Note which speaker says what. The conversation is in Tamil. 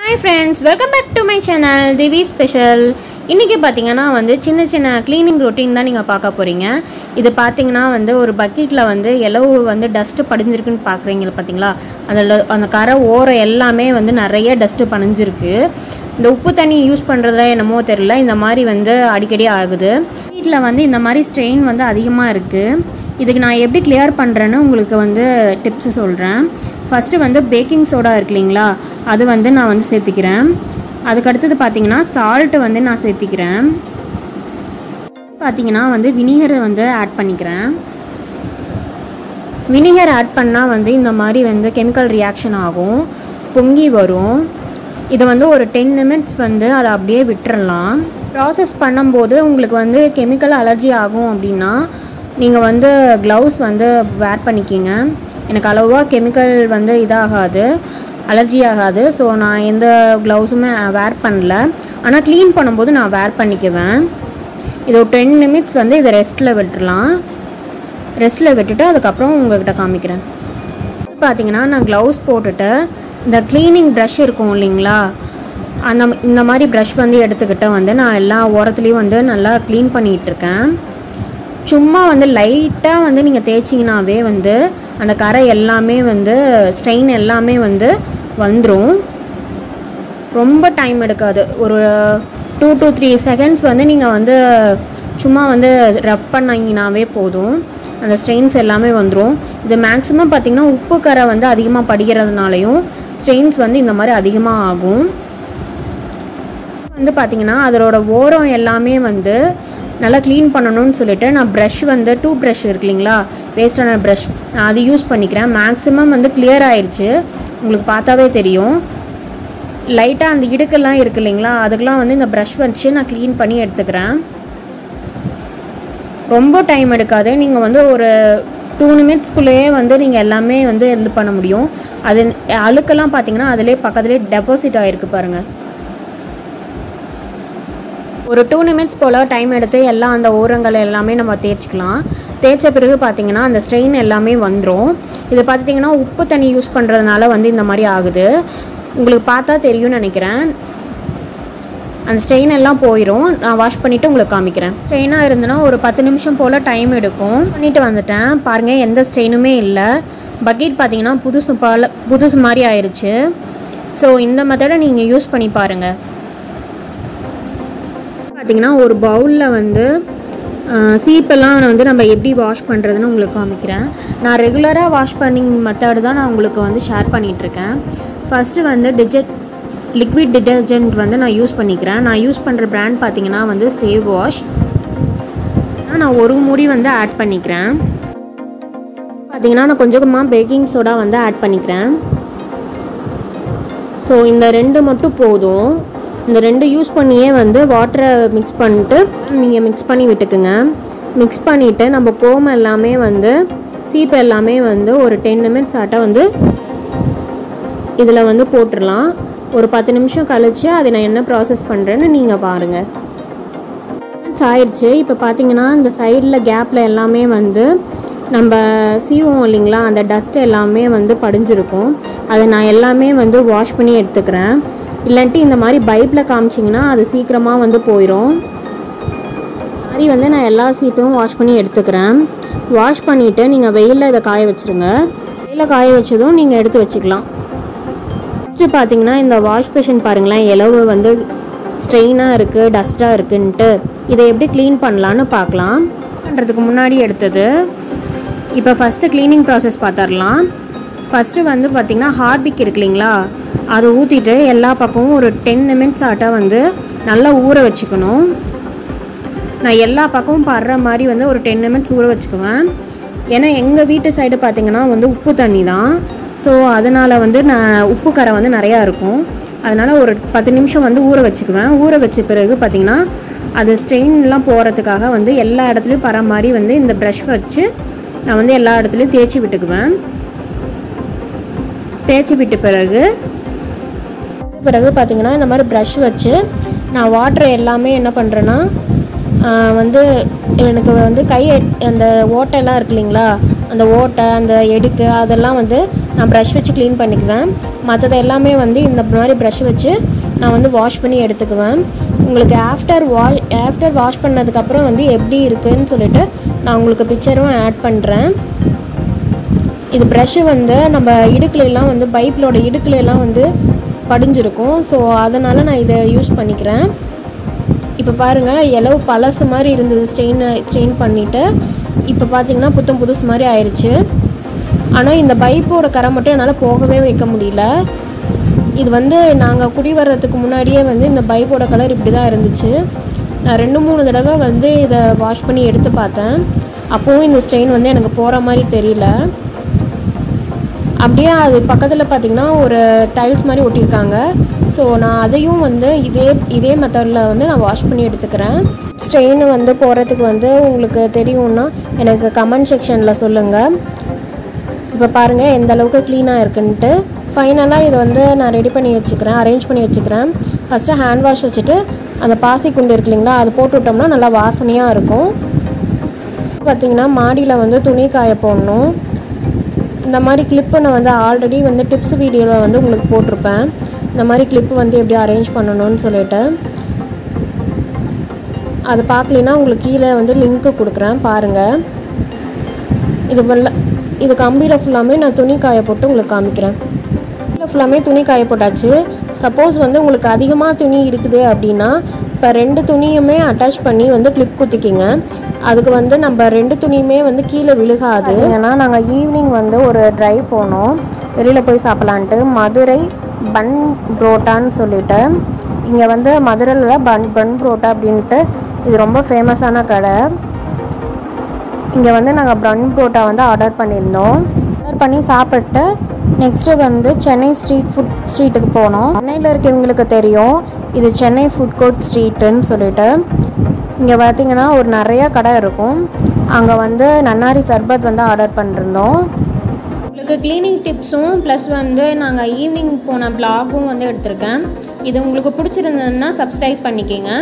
Speaker 1: Hi friends, welcome back to my channel Dhivis special. இன்னைக்கு பாத்தீங்கன்னா சின்ன cleaning routine தான் நீங்க பார்க்க போறீங்க. இது பாத்தீங்கன்னா ஒரு பக்கெட்ல எலவு டஸ்ட் படிஞ்சிருக்குன்னு பாக்குறீங்க பாத்தீங்களா? அந்த கரை ஓரம் எல்லாமே நிறைய டஸ்ட் படிஞ்சிருக்கு. இந்த உப்பு தண்ணி யூஸ் பண்றதா என்னமோ தெரியல, இந்த மாதிரி அடிக்கடி ஆகுது. வீட்ல இந்த மாதிரி ஸ்ட்ரெயின் அதிகமா இருக்கு. இதுக்கு நான் எப்படி கிளியர் பண்றேன்னு உங்களுக்கு டிப்ஸ் சொல்றேன். ஃபர்ஸ்ட் பேக்கிங் சோடா இருக்குங்களா, அது நான் சேர்த்துக்கிறேன். அதுக்கு அடுத்து பாத்தீங்கன்னா salt நான் சேர்த்துக்கிறேன். பாத்தீங்கன்னா வினிகர் ஆட் பண்ணிக்கிறேன். வினிகர் ஆட் பண்ணா இந்த மாதிரி கெமிக்கல் ரியாக்ஷன் ஆகும், பொங்கி வரும். இத ஒரு 10 minutes அத அப்படியே விட்டுறலாம். ப்ராசஸ் பண்ணும்போது உங்களுக்கு கெமிக்கல் அலர்ஜி ஆகும் அப்படினா நீங்க gloves wear பண்ணிக்கங்க. எனக்கு அளவா கெமிக்கல் இதாகாது, அலர்ஜி ஆகாது. ஸோ நான் எந்த க்ளவுஸுமே வேர் பண்ணல, ஆனால் க்ளீன் பண்ணும்போது நான் வேர் பண்ணிக்குவேன். இது ஒரு 10 minutes இதை ரெஸ்ட்டில் விட்டுடலாம். ரெஸ்ட்டில் விட்டுட்டு அதுக்கப்புறம் உங்கள்கிட்ட காமிக்கிறேன். பார்த்தீங்கன்னா நான் க்ளவுஸ் போட்டுட்டு இந்த க்ளீனிங் ப்ரஷ் இருக்கும் இல்லைங்களா, இந்த மாதிரி ப்ரஷ் எடுத்துக்கிட்டு நான் எல்லா ஓரத்துலேயும் நல்லா க்ளீன் பண்ணிகிட்ருக்கேன். சும்மா லைட்டாக நீங்கள் தேய்ச்சிங்கனாவே அந்த கரை எல்லாமே ஸ்ட்ரெயின் எல்லாமே வந்துடும். ரொம்ப டைம் எடுக்காது, ஒரு 2 to 3 seconds நீங்கள் சும்மா ரப் பண்ணிங்கனாவே போதும், அந்த ஸ்ட்ரெயின்ஸ் எல்லாமே வந்துடும். இது மேக்ஸிமம் பார்த்திங்கன்னா உப்பு கரை அதிகமாக படிக்கிறதுனாலையும் ஸ்ட்ரெயின்ஸ் இந்த மாதிரி அதிகமாக ஆகும். பார்த்திங்கன்னா அதோட ஓரம் எல்லாமே நல்லா க்ளீன் பண்ணணும்னு சொல்லிட்டு நான் ப்ரஷ் டூ ப்ரஷ் இருக்கு இல்லைங்களா, வேஸ்டான ப்ரஷ், நான் அது யூஸ் பண்ணிக்கிறேன். மேக்ஸிமம் கிளியர் ஆயிடுச்சு, உங்களுக்கு பார்த்தாவே தெரியும். லைட்டாக அந்த இடுக்கெல்லாம் இருக்கு இல்லைங்களா, அதுக்கெலாம் இந்த ப்ரஷ் வச்சு நான் க்ளீன் பண்ணி எடுத்துக்கிறேன். ரொம்ப டைம் எடுக்காது, நீங்கள் ஒரு 2 minutesக்குள்ளேயே நீங்கள் எல்லாமே இது பண்ண முடியும். அது அழுக்கெல்லாம் பார்த்தீங்கன்னா அதிலே பக்கத்துலேயே டெபாசிட் ஆகிருக்கு பாருங்கள். ஒரு 2 minutes போல் டைம் எடுத்து எல்லாம் அந்த ஓரங்கள் எல்லாமே நம்ம தேய்ச்சிக்கலாம். தேய்ச்ச பிறகு பார்த்திங்கன்னா அந்த ஸ்ட்ரெயின் எல்லாமே வந்துடும். இது பார்த்திங்கன்னா உப்பு தண்ணி யூஸ் பண்ணுறதுனால இந்த மாதிரி ஆகுது. உங்களுக்கு பார்த்தா தெரியும்னு நினைக்கிறேன். அந்த ஸ்ட்ரெயின் எல்லாம் போயிடும். நான் வாஷ் பண்ணிவிட்டு உங்களுக்கு காமிக்கிறேன். ஸ்ட்ரெயினாக இருந்ததுன்னா ஒரு 10 நிமிஷம் போல் டைம் எடுக்கும். பண்ணிவிட்டு வந்துட்டேன். பாருங்கள், எந்த ஸ்ட்ரெயினுமே இல்லை. பக்கெட் பார்த்திங்கன்னா புதுசு மாதிரி ஆயிடுச்சு. ஸோ இந்த மெத்தடை நீங்கள் யூஸ் பண்ணி பாருங்கள். பார்த்திங்கன்னா ஒரு பவுலில் சீப்பெல்லாம் நம்ம எப்படி வாஷ் பண்ணுறதுன்னு உங்களுக்கு காமிக்கிறேன். நான் ரெகுலராக வாஷ் பண்ணிங் மெத்தடு தான் நான் உங்களுக்கு ஷேர் பண்ணிகிட்ருக்கேன். ஃபஸ்ட்டு லிக்விட் டிட்டர்ஜென்ட் நான் யூஸ் பண்ணிக்கிறேன். நான் யூஸ் பண்ணுற பிராண்ட் பார்த்திங்கன்னா சேவ் வாஷ். நான் ஒரு மூடி ஆட் பண்ணிக்கிறேன். பார்த்திங்கன்னா நான் கொஞ்சமாக பேக்கிங் சோடா ஆட் பண்ணிக்கிறேன். ஸோ இந்த 2 மட்டும் போதும். இந்த 2 யூஸ் பண்ணியே வாட்டரை மிக்ஸ் பண்ணிட்டு நீங்கள் மிக்ஸ் பண்ணி விட்டுக்குங்க. மிக்ஸ் பண்ணிவிட்டு நம்ம கோம் எல்லாமே சீப்பு எல்லாமே ஒரு 10 minutes ஆட்ட இதில் போட்டுடலாம். ஒரு 10 நிமிஷம் கழித்து அதை நான் என்ன ப்ராசஸ் பண்ணுறேன்னு நீங்கள் பாருங்கள். ஆயிடுச்சு. இப்போ பார்த்தீங்கன்னா இந்த சைடில் கேப்பில் எல்லாமே நம்ம சீவோம் இல்லைங்களா, அந்த டஸ்ட் எல்லாமே படிஞ்சிருக்கும். அதை நான் எல்லாமே வாஷ் பண்ணி எடுத்துக்கிறேன். இல்லாட்டி இந்த மாதிரி பைப்பில் காமிச்சிங்கன்னா அது சீக்கிரமாக போயிடும். மாதிரி நான் எல்லா சீப்பையும் வாஷ் பண்ணி எடுத்துக்கிறேன். வாஷ் பண்ணிவிட்டு நீங்கள் வெயிலில் இதை காய வச்சுருங்க. வெயிலில் காய வச்சதும் நீங்கள் எடுத்து வச்சுக்கலாம். ஃபஸ்ட்டு பார்த்தீங்கன்னா இந்த வாஷ் பேஷன் பாருங்களேன், எலவு ஸ்ட்ரெயினாக இருக்குது, டஸ்ட்டாக இருக்குன்ட்டு. இதை எப்படி க்ளீன் பண்ணலான்னு பார்க்கலாம். பண்ணுறதுக்கு முன்னாடி எடுத்தது. இப்போ ஃபஸ்ட்டு க்ளீனிங் ப்ராசஸ் பார்த்துடலாம். ஃபஸ்ட்டு பார்த்திங்கன்னா ஹார்பிக் இருக்கு இல்லைங்களா, அதை ஊற்றிட்டு எல்லா பக்கமும் ஒரு 10 minutes ஆட்ட நல்லா ஊற வச்சுக்கணும். நான் எல்லா பக்கமும் படுற மாதிரி ஒரு 10 minutes ஊற வச்சுக்குவேன். ஏன்னா எங்கள் வீட்டு சைடு பார்த்திங்கன்னா உப்பு தண்ணி தான். ஸோ அதனால் நான் உப்பு கரை நிறையா இருக்கும். அதனால் ஒரு 10 நிமிஷம் ஊற வச்சுக்குவேன். ஊற வச்ச பிறகு பார்த்திங்கன்னா அது ஸ்ட்ரெயின்லாம் போகிறதுக்காக எல்லா இடத்துலையும் படுற மாதிரி இந்த ப்ரஷ் வச்சு நான் எல்லா இடத்துலையும் தேய்ச்சி விட்டுக்குவேன். தேய்ச்சி விட்ட பிறகு பார்த்திங்கன்னா இந்த மாதிரி ப்ரஷ் வச்சு நான் வாட்டர் எல்லாமே என்ன பண்ணுறேன்னா எனக்கு கை அந்த ஓட்டையெல்லாம் இருக்கு இல்லைங்களா, அந்த ஓட்டை அந்த எடுக்கு அதெல்லாம் வந்து நான் ப்ரஷ் வச்சு க்ளீன் பண்ணிக்குவேன். மற்றது எல்லாமே வந்து இந்த மாதிரி ப்ரஷ் வச்சு நான் வந்து வாஷ் பண்ணி எடுத்துக்குவேன். உங்களுக்கு ஆஃப்டர் வாஷ் பண்ணதுக்கப்புறம் வந்து எப்படி இருக்குதுன்னு சொல்லிட்டு நான் உங்களுக்கு பிக்சரும் ஆட் பண்ணுறேன். இது ப்ரஷ்ஷு வந்து நம்ம இடுக்குலாம் வந்து பைப்பிலோட இடுக்குலாம் வந்து படிஞ்சிருக்கும். ஸோ அதனால் நான் இதை யூஸ் பண்ணிக்கிறேன். இப்போ பாருங்கள், எவ்வளோ பழசு மாதிரி இருந்தது ஸ்டெயின் பண்ணிவிட்டு இப்போ பார்த்திங்கன்னா புத்தம் புதுசு மாதிரி ஆயிடுச்சு. ஆனால் இந்த பைப்போட கரை மட்டும் என்னால் போகவே வைக்க முடியல. இது வந்து நாங்கள் குடி வர்றதுக்கு முன்னாடியே வந்து இந்த பைப்போட கலர் இப்படி தான் இருந்துச்சு. நான் 2-3 தடவை வந்து இதை வாஷ் பண்ணி எடுத்து பார்த்தேன். அப்போவும் இந்த ஸ்டெயின் வந்து எனக்கு போகிற மாதிரி தெரியல. அப்படியே அது பக்கத்தில் பார்த்திங்கன்னா ஒரு டைல்ஸ் மாதிரி ஒட்டியிருக்காங்க. ஸோ நான் அதையும் வந்து இதே மெத்தடில் வந்து நான் வாஷ் பண்ணி எடுத்துக்கிறேன். ஸ்ட்ரெயின் வந்து போகிறதுக்கு வந்து உங்களுக்கு தெரியும்னா எனக்கு கமெண்ட் செக்ஷனில் சொல்லுங்கள். இப்போ பாருங்கள் எந்த அளவுக்கு க்ளீனாக இருக்குன்ட்டு. ஃபைனலாக இதை வந்து நான் ரெடி பண்ணி வச்சுக்கிறேன், அரேஞ்ச் பண்ணி வச்சுக்கிறேன். ஃபஸ்ட்டு ஹேண்ட் வாஷ் வச்சுட்டு அந்த பாசி குண்டு இருக்கு இல்லைங்களா, அது போட்டு விட்டோம்னா நல்லா வாசனையாக இருக்கும். பார்த்திங்கன்னா மாடியில் வந்து துணி காய போடணும். இந்த மாதிரி கிளிப்பு நான் வந்து ஆல்ரெடி வந்து டிப்ஸ் வீடியோவில் வந்து உங்களுக்கு போட்டிருப்பேன். இந்த மாதிரி கிளிப்பு வந்து எப்படி அரேஞ்ச் பண்ணணும்னு சொல்லிட்டு அது பார்க்கலன்னா உங்களுக்கு கீழே வந்து லிங்க்கு கொடுக்குறேன், பாருங்கள். இது கம்பியில் ஃபுல்லாமே நான் துணி காய போட்டு உங்களுக்கு காமிக்கிறேன். ஃபுல்லாமே துணி காய போட்டாச்சு. சப்போஸ் வந்து உங்களுக்கு அதிகமாக துணி இருக்குது அப்படின்னா இப்போ 2 துணியுமே அட்டாச் பண்ணி வந்து கிளிப் குத்திக்கிங்க. அதுக்கு வந்து நம்ம 2 துணியுமே வந்து கீழே விழுகாது. ஏன்னா நாங்கள் ஈவினிங் வந்து ஒரு ட்ரைவ் போனோம், வெளியில் போய் சாப்பிட்லான்ட்டு. மதுரை பன் புரோட்டான்னு சொல்லிட்டு, இங்கே வந்து மதுரையில் பன் புரோட்டா அப்படின்ட்டு இது ரொம்ப ஃபேமஸான கடை. இங்கே வந்து நாங்கள் பன் புரோட்டா வந்து ஆர்டர் பண்ணியிருந்தோம். ஆர்டர் பண்ணி சாப்பிட்டு நெக்ஸ்ட்டு வந்து சென்னை ஸ்ட்ரீட்டுக்கு போனோம். சென்னையில் இருக்கவங்களுக்கு தெரியும் இது சென்னை ஃபுட் கோர்ட் ஸ்ட்ரீட்டுன்னு சொல்லிட்டு. இங்கே பார்த்திங்கன்னா ஒரு நிறையா கடை இருக்கும். அங்கே வந்து நன்னாரி சர்பத் வந்து ஆர்டர் பண்ணியிருந்தோம். உங்களுக்கு க்ளீனிங் டிப்ஸும் ப்ளஸ் வந்து நாங்கள் ஈவினிங் போன ப்ளாகும் வந்து எடுத்திருக்கேன். இது உங்களுக்கு பிடிச்சிருந்ததுன்னா சப்ஸ்கிரைப் பண்ணிக்கோங்க.